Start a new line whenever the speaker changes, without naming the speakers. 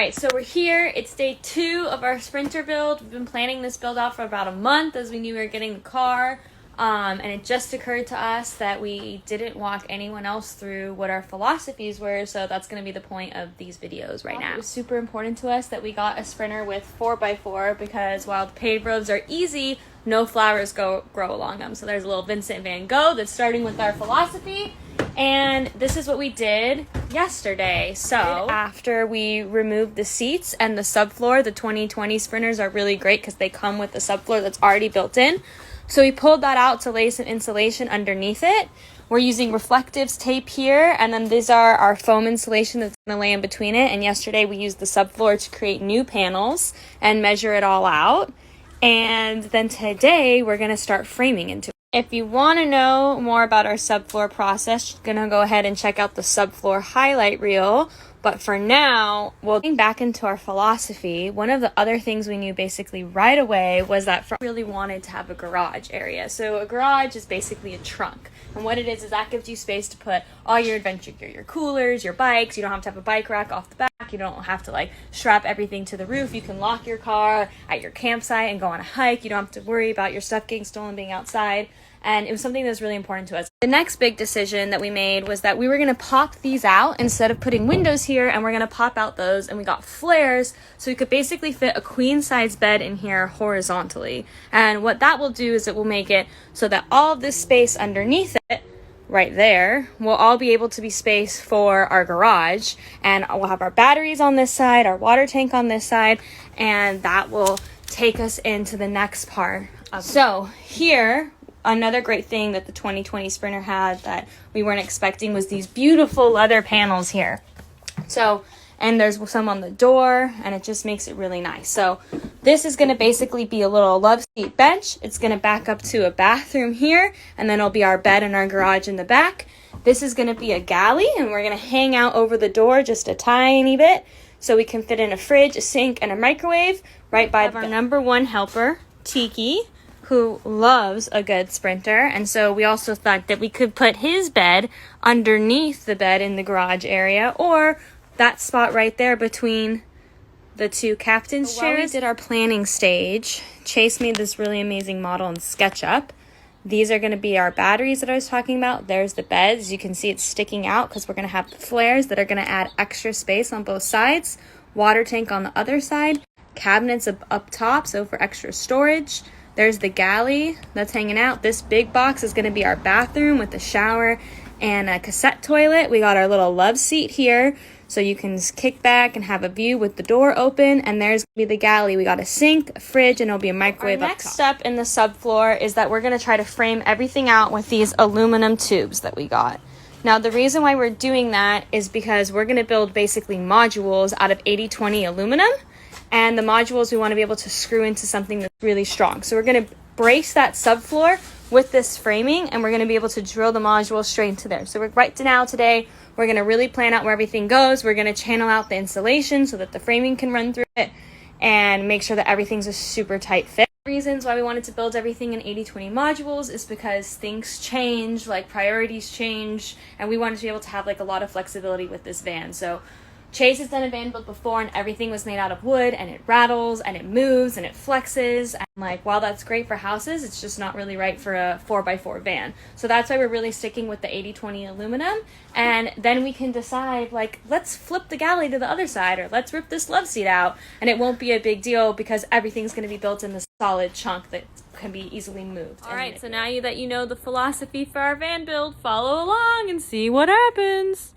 Alright, so we're here. It's day 2 of our Sprinter build. We've been planning this build out for about a month as we knew we were getting the car. And it just occurred to us that we didn't walk anyone else through what our philosophies were, so that's going to be the point of these videos right now. It was super important to us that we got a Sprinter with 4x4 because while the paved roads are easy, no flowers grow along them. So there's a little Vincent van Gogh that's starting with our philosophy. And this is what we did yesterday. So after we removed the seats and the subfloor, the 2020 Sprinters are really great because they come with the subfloor that's already built in. So we pulled that out to lay some insulation underneath it. We're using reflectives tape here, and then these are our foam insulation that's going to lay in between it. And yesterday we used the subfloor to create new panels and measure it all out. And then today we're going to start framing into it. If you want to know more about our subfloor process, you're going to go ahead and check out the subfloor highlight reel. But for now, getting back into our philosophy, one of the other things we knew basically right away was that we really wanted to have a garage area. So a garage is basically a trunk. And what it is that gives you space to put all your adventure gear, your coolers, your bikes. You don't have to have a bike rack off the back. You don't have to strap everything to the roof. You can lock your car at your campsite and go on a hike. You don't have to worry about your stuff getting stolen being outside. And it was something that was really important to us. The next big decision that we made was that we were going to pop these out instead of putting windows here, and we're going to pop out those, and we got flares so we could basically fit a queen size bed in here horizontally. And what that will do is it will make it so that all of this space underneath it right there will all be able to be space for our garage, and we'll have our batteries on this side, our water tank on this side, and that will take us into the next part. So here, another great thing that the 2020 Sprinter had that we weren't expecting was these beautiful leather panels here. So, and there's some on the door, and it just makes it really nice. So this is going to basically be a little love seat bench. It's going to back up to a bathroom here, and then it'll be our bed and our garage in the back. This is going to be a galley, and we're going to hang out over the door just a tiny bit so we can fit in a fridge, a sink, and a microwave right by our number one helper, Tiki, who loves a good Sprinter. And so we also thought that we could put his bed underneath the bed in the garage area, or that spot right there between the two captain's chairs. While we did our planning stage, Chase made this really amazing model in SketchUp. These are going to be our batteries that I was talking about. There's the beds. You can see it's sticking out because we're going to have the flares that are going to add extra space on both sides. Water tank on the other side. Cabinets up top, so for extra storage. There's the galley that's hanging out. This big box is going to be our bathroom with a shower and a cassette toilet. We got our little love seat here, so you can kick back and have a view with the door open. And there's going to be the galley. We got a sink, a fridge, and it'll be a microwave up top. Next step in the subfloor is that we're going to try to frame everything out with these aluminum tubes that we got. Now, the reason why we're doing that is because we're going to build basically modules out of 80/20 aluminum. And the modules we want to be able to screw into something that's really strong. So we're going to brace that subfloor with this framing, and we're going to be able to drill the modules straight into there. So today, we're going to really plan out where everything goes. We're going to channel out the insulation so that the framing can run through it and make sure that everything's a super tight fit. Reasons why we wanted to build everything in 80/20 modules is because things change, priorities change, and we wanted to be able to have a lot of flexibility with this van. So Chase has done a van build before, and everything was made out of wood, and it rattles, and it moves, and it flexes. And while that's great for houses, it's just not really right for a 4x4 van. So that's why we're really sticking with the 80/20 aluminum. And then we can decide, let's flip the galley to the other side, or let's rip this love seat out. And it won't be a big deal because everything's going to be built in this solid chunk that can be easily moved. All right, so now that you know the philosophy for our van build, follow along and see what happens.